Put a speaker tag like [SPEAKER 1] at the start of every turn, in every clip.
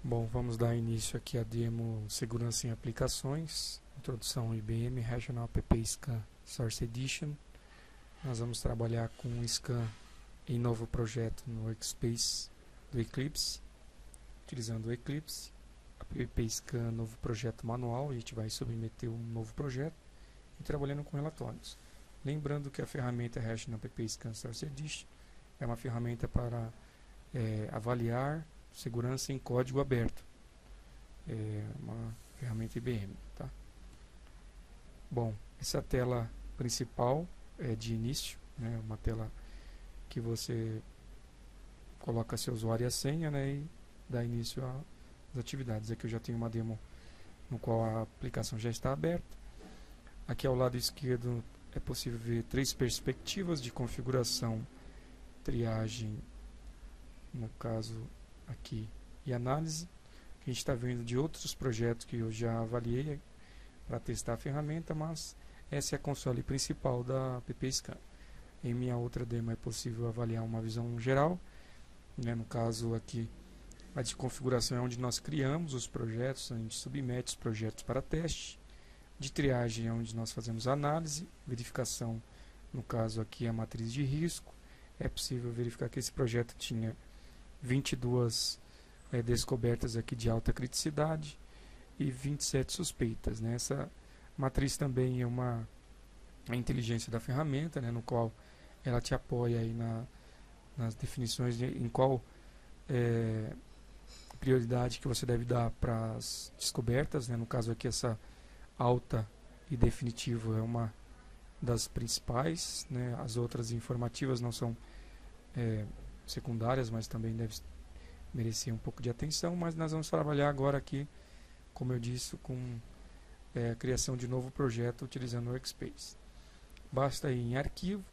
[SPEAKER 1] Bom, vamos dar início aqui à demo Segurança em Aplicações, Introdução ao IBM Regional App Scan Source Edition. Nós vamos trabalhar com um scan em novo projeto no Workspace do Eclipse, utilizando o Eclipse. App Scan novo projeto manual, a gente vai submeter um novo projeto e trabalhando com relatórios. Lembrando que a ferramenta Regional App Scan Source Edition é uma ferramenta para avaliar segurança em código aberto. É uma ferramenta IBM, tá? Bom, essa tela principal é de início, né? Uma tela que você coloca seu usuário e a senha, né? E dá início às atividades. Aqui eu já tenho uma demo no qual a aplicação já está aberta. Aqui ao lado esquerdo é possível ver 3 perspectivas de configuração, triagem, no caso aqui, e análise, que a gente está vendo de outros projetos que eu já avaliei para testar a ferramenta, mas essa é a console principal da App Scan. Em minha outra demo é possível avaliar uma visão geral, né? No caso aqui, a de configuração é onde nós criamos os projetos, a gente submete os projetos para teste. De triagem é onde nós fazemos análise, verificação, no caso aqui a matriz de risco. É possível verificar que esse projeto tinha 22 descobertas aqui de alta criticidade e 27 suspeitas, né? Essa matriz também é a inteligência da ferramenta, né? No qual ela te apoia aí nas definições em qual prioridade que você deve dar para as descobertas, né? No caso aqui essa alta e definitivo é uma das principais, né? As outras informativas não são secundárias, mas também deve merecer um pouco de atenção. Mas nós vamos trabalhar agora aqui, como eu disse, com a criação de novo projeto utilizando o Workspace. Basta ir em arquivo,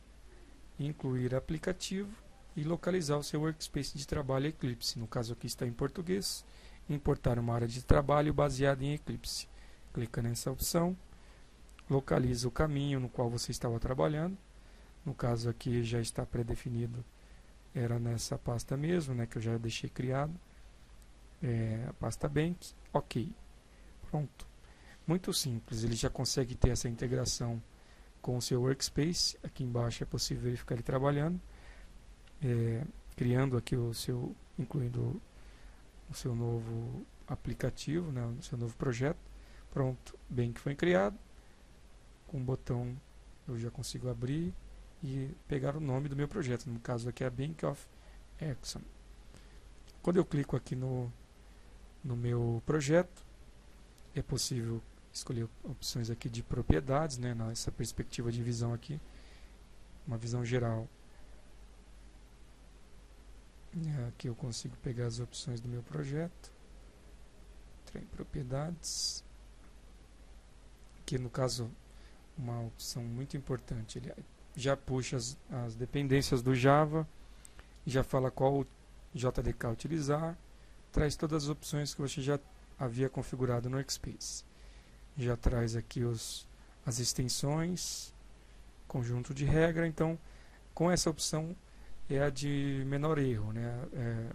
[SPEAKER 1] incluir aplicativo e localizar o seu Workspace de trabalho Eclipse. No caso aqui está em português. Importar uma área de trabalho baseada em Eclipse. Clica nessa opção, localiza o caminho no qual você estava trabalhando. No caso aqui já está pré-definido, era nessa pasta mesmo, né, que eu já deixei criado, a pasta Bank. Ok, pronto, muito simples. Ele já consegue ter essa integração com o seu Workspace. Aqui embaixo é possível verificar ele trabalhando, criando aqui incluindo o seu novo aplicativo, né, o seu novo projeto. Pronto, Bank foi criado. Com um botão eu já consigo abrir e pegar o nome do meu projeto. No caso aqui é a Bank of Exxon. Quando eu clico aqui no meu projeto, é possível escolher opções aqui de propriedades, né, nessa perspectiva de visão aqui, uma visão geral. Aqui eu consigo pegar as opções do meu projeto. Em propriedades. Aqui no caso, uma opção muito importante, ele já puxa as dependências do Java, já fala qual JDK utilizar, traz todas as opções que você já havia configurado no Workspace. Já traz aqui as extensões, conjunto de regra. Então, com essa opção é a de menor erro, né?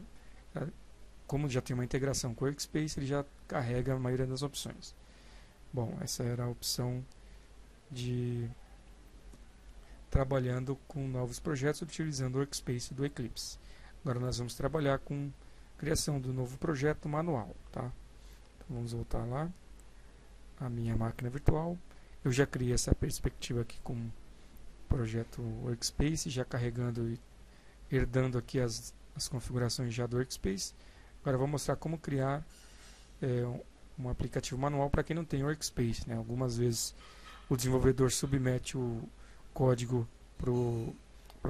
[SPEAKER 1] Como já tem uma integração com o Workspace, ele já carrega a maioria das opções. Bom, essa era a opção de trabalhando com novos projetos utilizando o Workspace do Eclipse. Agora nós vamos trabalhar com criação do novo projeto manual, tá? Então vamos voltar lá, a minha máquina virtual. Eu já criei essa perspectiva aqui com o projeto Workspace, já carregando e herdando aqui as configurações já do Workspace. Agora eu vou mostrar como criar um aplicativo manual para quem não tem Workspace, né? Algumas vezes o desenvolvedor submete o código para o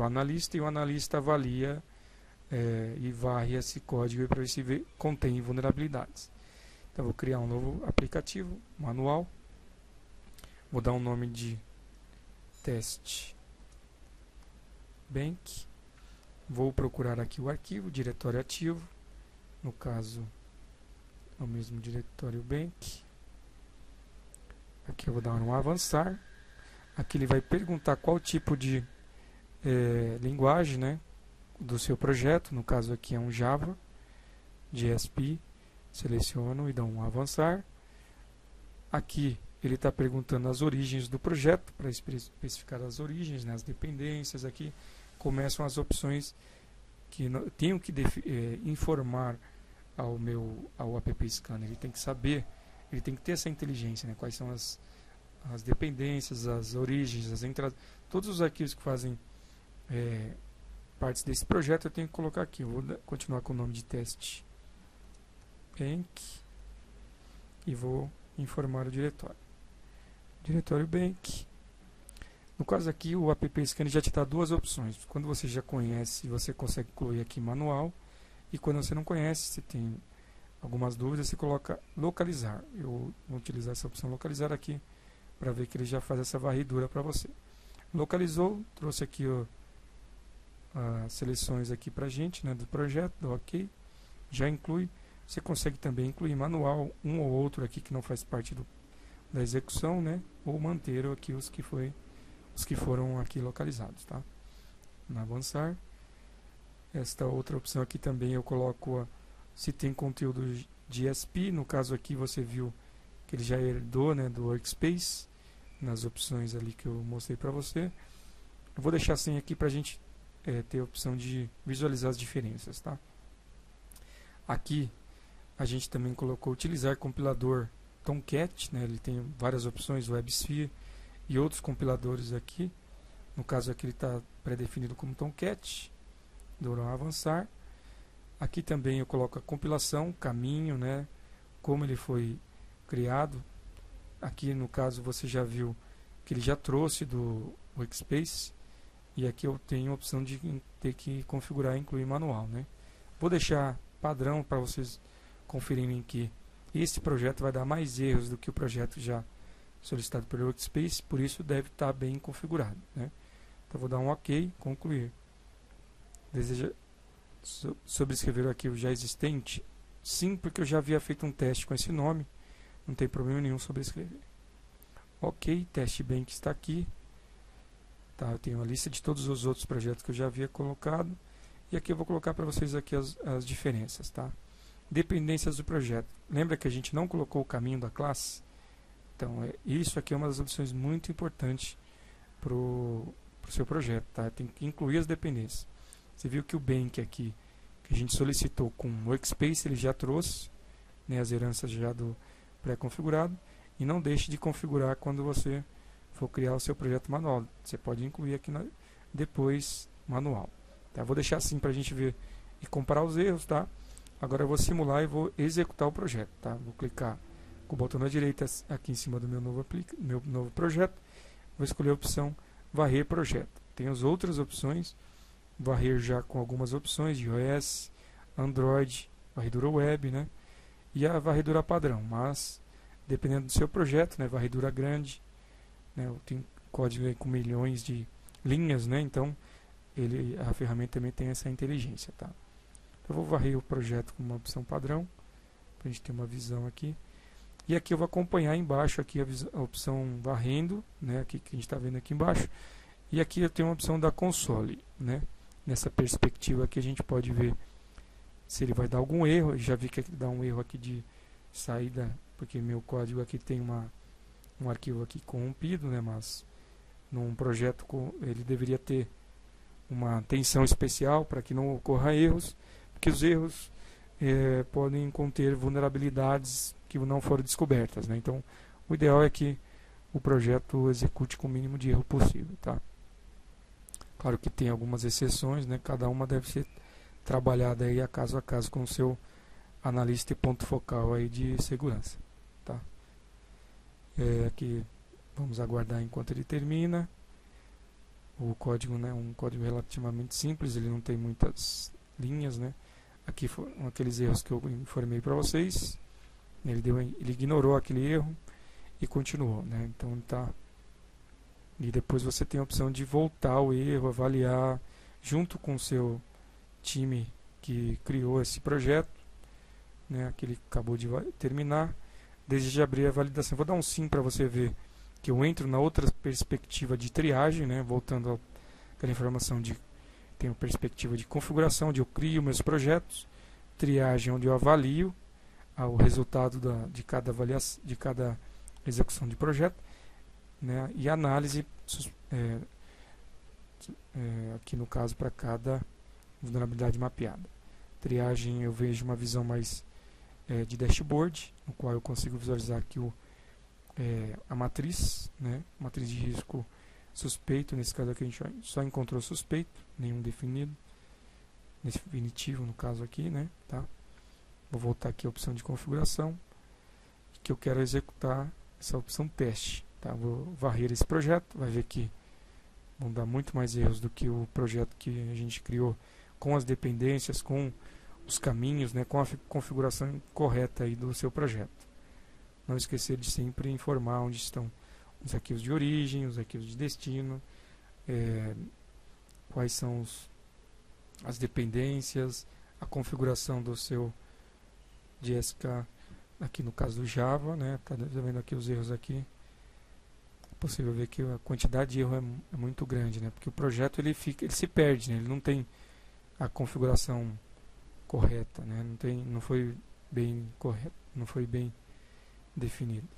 [SPEAKER 1] analista e o analista avalia e varre esse código para ver se contém vulnerabilidades. Então vou criar um novo aplicativo manual, vou dar um nome de teste Bank, vou procurar aqui o arquivo, diretório ativo, no caso é o mesmo diretório Bank. Aqui eu vou dar um avançar. Aqui ele vai perguntar qual tipo de linguagem, né, do seu projeto. No caso aqui é um Java, JSP. Seleciono e dou um avançar. Aqui ele está perguntando as origens do projeto, para especificar as origens, né, as dependências. Aqui começam as opções que tenho que informar ao App Scanner. Ele tem que saber, ele tem que ter essa inteligência, né, quais são as dependências, as origens, as entradas, todos os arquivos que fazem partes desse projeto eu tenho que colocar aqui. Eu vou continuar com o nome de teste Bank e vou informar o diretório. Diretório Bank. No caso aqui, o App Scanner já te dá duas opções. Quando você já conhece, você consegue incluir aqui manual. E quando você não conhece, você tem algumas dúvidas, você coloca localizar. Eu vou utilizar essa opção localizar aqui para ver que ele já faz essa varredura para você. Localizou, trouxe aqui as seleções aqui para a gente, né, do projeto, do OK. Já inclui. Você consegue também incluir manual, um ou outro aqui que não faz parte da execução, né, ou manter aqui os que foram aqui localizados, tá? No avançar. Esta outra opção aqui também eu coloco se tem conteúdo de ESP. No caso aqui você viu que ele já herdou, né, do Workspace, nas opções ali que eu mostrei para você. Eu vou deixar assim aqui para a gente ter a opção de visualizar as diferenças, tá? Aqui a gente também colocou utilizar compilador Tomcat, né, ele tem várias opções, WebSphere e outros compiladores aqui. No caso aqui ele está pré-definido como Tomcat. Dou um avançar. Aqui também eu coloco a compilação, caminho, né, como ele foi criado. Aqui no caso você já viu que ele já trouxe do Workspace. E aqui eu tenho a opção de ter que configurar e incluir manual, né. Vou deixar padrão para vocês conferirem que esse projeto vai dar mais erros do que o projeto já solicitado pelo Workspace, por isso deve estar bem configurado, né. Então vou dar um OK, concluir. Deseja sobrescrever o arquivo já existente? Sim, porque eu já havia feito um teste com esse nome, não tem problema nenhum sobrescrever. OK, teste Bank está aqui. Tá, eu tenho a lista de todos os outros projetos que eu já havia colocado. E aqui eu vou colocar para vocês aqui as diferenças, tá? Dependências do projeto. Lembra que a gente não colocou o caminho da classe? Então, isso aqui é uma das opções muito importantes para o seu projeto, tá? Tem que incluir as dependências. Você viu que o Bank aqui, que a gente solicitou com o Workspace, ele já trouxe, né, as heranças já do pré-configurado. E não deixe de configurar quando você for criar o seu projeto manual. Você pode incluir aqui depois manual. Tá? Vou deixar assim para a gente ver e comparar os erros, tá? Agora eu vou simular e vou executar o projeto, tá? Vou clicar com o botão na direita aqui em cima do meu novo projeto. Vou escolher a opção varrer projeto. Tem as outras opções, varrer já com algumas opções de iOS, Android, varredura web, né? E a varredura padrão, mas dependendo do seu projeto, né? Varredura grande, né? Tem código aí com milhões de linhas, né? Então a ferramenta também tem essa inteligência, tá? Eu vou varrer o projeto com uma opção padrão, para a gente ter uma visão aqui. E aqui eu vou acompanhar embaixo aqui a opção varrendo, né, aqui que a gente está vendo aqui embaixo. E aqui eu tenho uma opção da console, né? Nessa perspectiva aqui a gente pode ver se ele vai dar algum erro. Eu já vi que dá um erro aqui de saída, porque meu código aqui tem um arquivo aqui corrompido, né? Mas num projeto ele deveria ter uma atenção especial para que não ocorra erros, porque os erros podem conter vulnerabilidades que não foram descobertas, né? Então, o ideal é que o projeto execute com o mínimo de erro possível, tá? Claro que tem algumas exceções, né? Cada uma deve ser trabalhada aí a caso com o seu analista e ponto focal aí de segurança, tá? Aqui vamos aguardar enquanto ele termina. O código, né, um código relativamente simples, ele não tem muitas linhas, né? Aqui foram aqueles erros que eu informei para vocês. Ele ignorou aquele erro e continuou, né? Então tá. E depois você tem a opção de voltar ao erro, avaliar junto com o seu time que criou esse projeto, né? Que ele acabou de terminar. Deseja abrir a validação. Vou dar um sim para você ver que eu entro na outra perspectiva de triagem, né? Voltando àquela informação de tenho perspectiva de configuração, onde eu crio meus projetos, triagem onde eu avalio ao resultado de cada avaliação, de cada execução de projeto, né, e análise aqui no caso para cada vulnerabilidade mapeada. Triagem, eu vejo uma visão mais de dashboard, no qual eu consigo visualizar aqui a matriz, né, matriz de risco suspeito. Nesse caso aqui a gente só encontrou suspeito, nenhum definido, definitivo no caso aqui, né, tá? Vou voltar aqui à opção de configuração, que eu quero executar essa opção teste, tá? Vou varrer esse projeto, vai ver que vão dar muito mais erros do que o projeto que a gente criou, com as dependências, com os caminhos, né, com a configuração correta aí do seu projeto. Não esquecer de sempre informar onde estão os arquivos de origem, os arquivos de destino, quais são as dependências, a configuração do seu JSK, aqui no caso do Java, né, tá vendo aqui os erros aqui. É possível ver que a quantidade de erro é muito grande, né, porque o projeto ele se perde, né, ele não tem a configuração correta, né, não foi bem correto, não foi bem definido.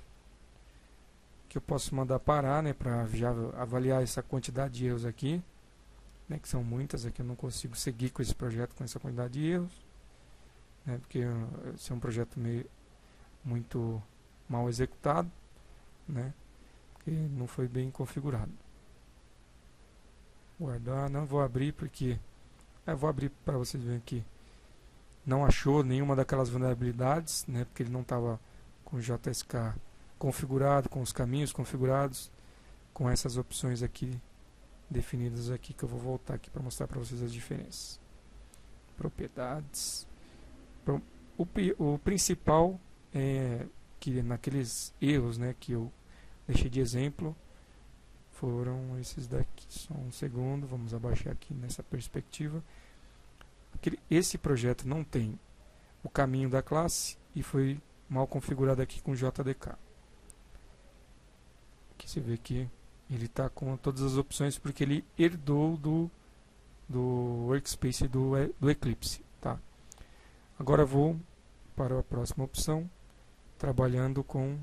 [SPEAKER 1] Que eu posso mandar parar, né, para já avaliar essa quantidade de erros aqui, né, que são muitas. Aqui eu não consigo seguir com esse projeto com essa quantidade de erros, né, porque esse é um projeto muito mal executado, né, porque não foi bem configurado. Guardar, não vou abrir porque vou abrir para vocês verem que não achou nenhuma daquelas vulnerabilidades, né, porque ele não estava com o JSK configurado, com os caminhos configurados, com essas opções aqui definidas aqui, que eu vou voltar aqui para mostrar para vocês as diferenças. Propriedades. O principal é que naqueles erros, né, que eu deixei de exemplo, foram esses daqui. Só um segundo, vamos abaixar aqui nessa perspectiva. Esse projeto não tem o caminho da classe e foi mal configurado aqui com JDK. Aqui você vê que ele está com todas as opções porque ele herdou do workspace do Eclipse, tá? Agora vou para a próxima opção, trabalhando com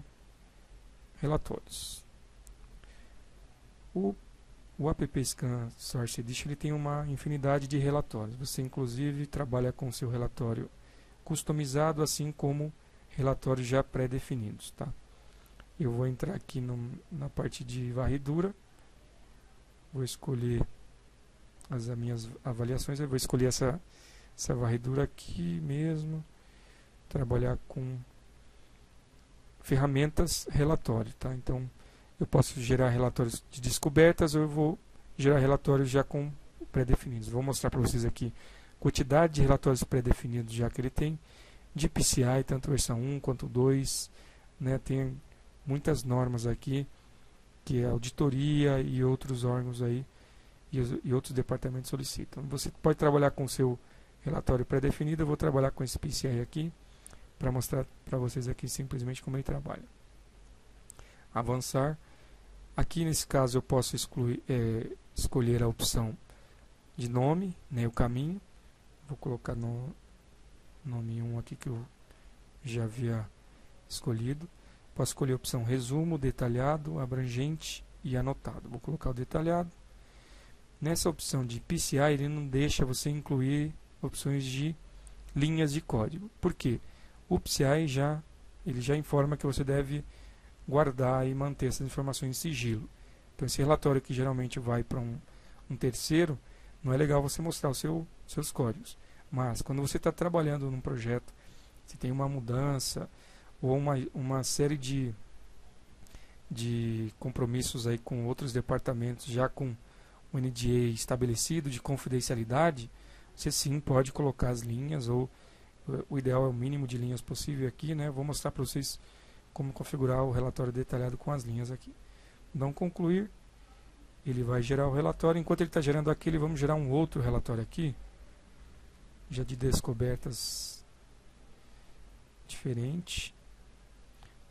[SPEAKER 1] relatórios. O AppScan Source Edition ele tem uma infinidade de relatórios. Você inclusive trabalha com seu relatório customizado, assim como relatórios já pré-definidos, tá? Eu vou entrar aqui na parte de varredura, vou escolher as minhas avaliações, eu vou escolher essa varredura aqui mesmo, trabalhar com ferramentas relatório, tá? Então eu posso gerar relatórios de descobertas ou eu vou gerar relatórios já com pré-definidos. Vou mostrar para vocês aqui a quantidade de relatórios pré-definidos já que ele tem, de PCI, tanto versão 1 quanto 2, né? Tem muitas normas aqui, que a auditoria e outros órgãos aí, e outros departamentos solicitam. Você pode trabalhar com o seu relatório pré-definido, eu vou trabalhar com esse PCI aqui, para mostrar para vocês aqui simplesmente como ele trabalha. Avançar. Aqui nesse caso eu posso escolher a opção de nome, né, o caminho. Vou colocar no nome 1 aqui que eu já havia escolhido. Posso escolher a opção resumo, detalhado, abrangente e anotado. Vou colocar o detalhado. Nessa opção de PCI ele não deixa você incluir opções de linhas de código. Por quê? O PCI ele já informa que você deve guardar e manter essas informações em sigilo. Então esse relatório que geralmente vai para um terceiro, não é legal você mostrar seus códigos. Mas quando você está trabalhando num projeto, se tem uma mudança ou uma série de compromissos aí com outros departamentos, já com o NDA estabelecido de confidencialidade, você sim pode colocar as linhas, ou o ideal é o mínimo de linhas possível aqui, né? Vou mostrar para vocês como configurar o relatório detalhado com as linhas aqui. Então, concluir, ele vai gerar o relatório. Enquanto ele está gerando aquele, vamos gerar um outro relatório aqui, já de descobertas diferente.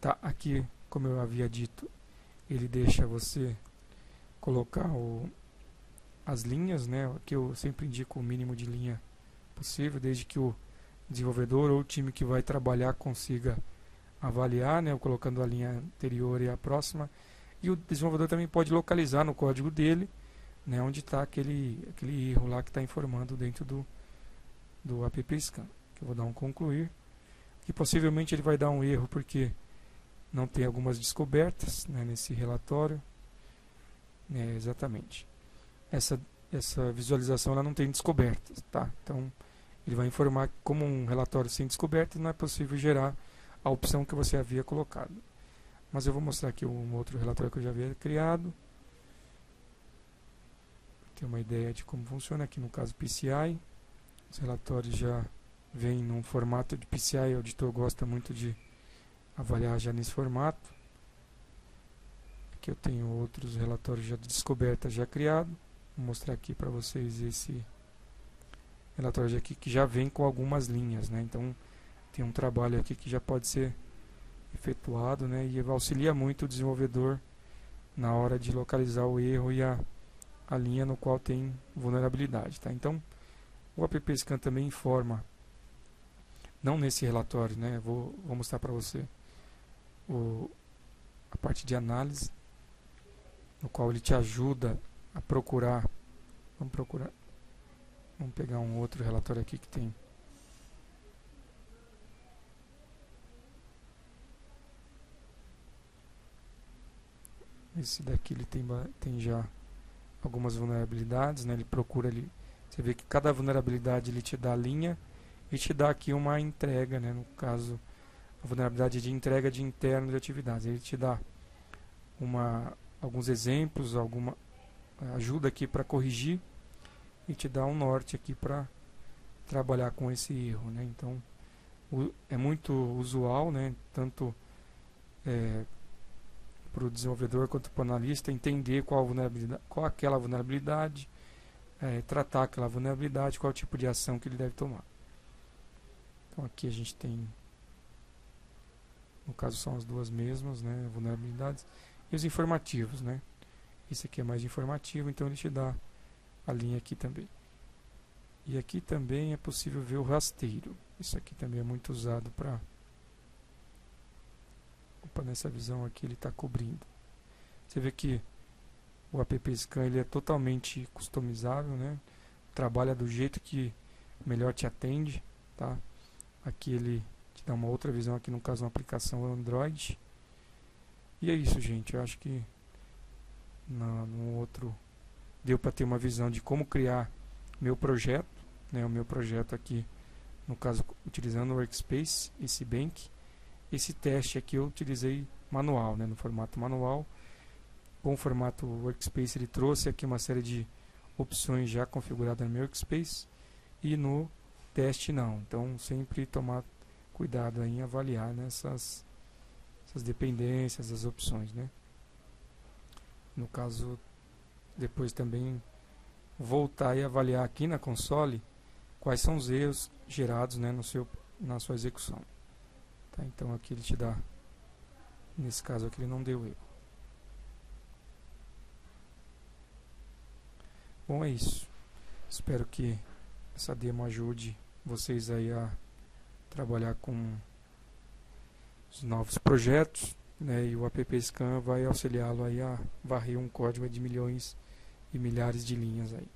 [SPEAKER 1] Tá, aqui, como eu havia dito, ele deixa você colocar as linhas, né? Aqui eu sempre indico o mínimo de linha possível, desde que o desenvolvedor ou o time que vai trabalhar consiga avaliar, né, colocando a linha anterior e a próxima. E o desenvolvedor também pode localizar no código dele, né, onde está aquele erro lá que está informando dentro do app scan. Eu vou dar um concluir. E possivelmente ele vai dar um erro porque não tem algumas descobertas, né, nesse relatório. Exatamente. Essa visualização ela não tem descobertas, tá? Então ele vai informar que, como um relatório sem descobertas, não é possível gerar a opção que você havia colocado. Mas eu vou mostrar aqui um outro relatório que eu já havia criado. Ter uma ideia de como funciona aqui no caso PCI. Os relatórios já vêm num formato de PCI, o editor gosta muito de avaliar já nesse formato. Aqui eu tenho outros relatórios já de descoberta já criado. Vou mostrar aqui para vocês esse relatório aqui que já vem com algumas linhas, né? Então tem um trabalho aqui que já pode ser efetuado, né? E auxilia muito o desenvolvedor na hora de localizar o erro e a linha no qual tem vulnerabilidade, tá? Então o app scan também informa, não nesse relatório, né? Vou mostrar para você a parte de análise, no qual ele te ajuda a procurar. Vamos pegar um outro relatório aqui que tem. Esse daqui ele tem já algumas vulnerabilidades, né? Ele procura ali. Você vê que cada vulnerabilidade ele te dá a linha e te dá aqui uma entrega, né? No caso, a vulnerabilidade de entrega de interno de atividades. Ele te dá alguns exemplos, alguma ajuda aqui para corrigir e te dá um norte aqui para trabalhar com esse erro, né? Então é muito usual, né? Tanto para o desenvolvedor quanto para o analista entender qual aquela vulnerabilidade, tratar aquela vulnerabilidade, qual tipo de ação que ele deve tomar. Então aqui a gente tem, no caso são as duas mesmas, né, vulnerabilidades, e os informativos, né? Esse aqui é mais informativo, então ele te dá a linha aqui também. E aqui também é possível ver o rasteiro. Isso aqui também é muito usado para... nessa visão aqui ele está cobrindo. Você vê que o app scan ele é totalmente customizável, né? Trabalha do jeito que melhor te atende, tá? Aqui ele te dá uma outra visão, aqui no caso uma aplicação Android. E é isso, gente. Eu acho que no outro deu para ter uma visão de como criar meu projeto, né? O meu projeto aqui, no caso utilizando o Workspace, esse Bank. Esse teste aqui eu utilizei manual, né? No formato manual. Com o formato Workspace ele trouxe aqui uma série de opções já configuradas no meu Workspace, e no teste não. Então sempre tomar cuidado aí em avaliar, né, essas dependências, as opções, né? No caso, depois também voltar e avaliar aqui na console quais são os erros gerados, né, na sua execução. Tá? Então aqui ele te dá, nesse caso aqui ele não deu erro. Bom, é isso. Espero que essa demo ajude vocês aí a trabalhar com os novos projetos, né, e o app scan vai auxiliá-lo aí a varrer um código de milhões e milhares de linhas aí.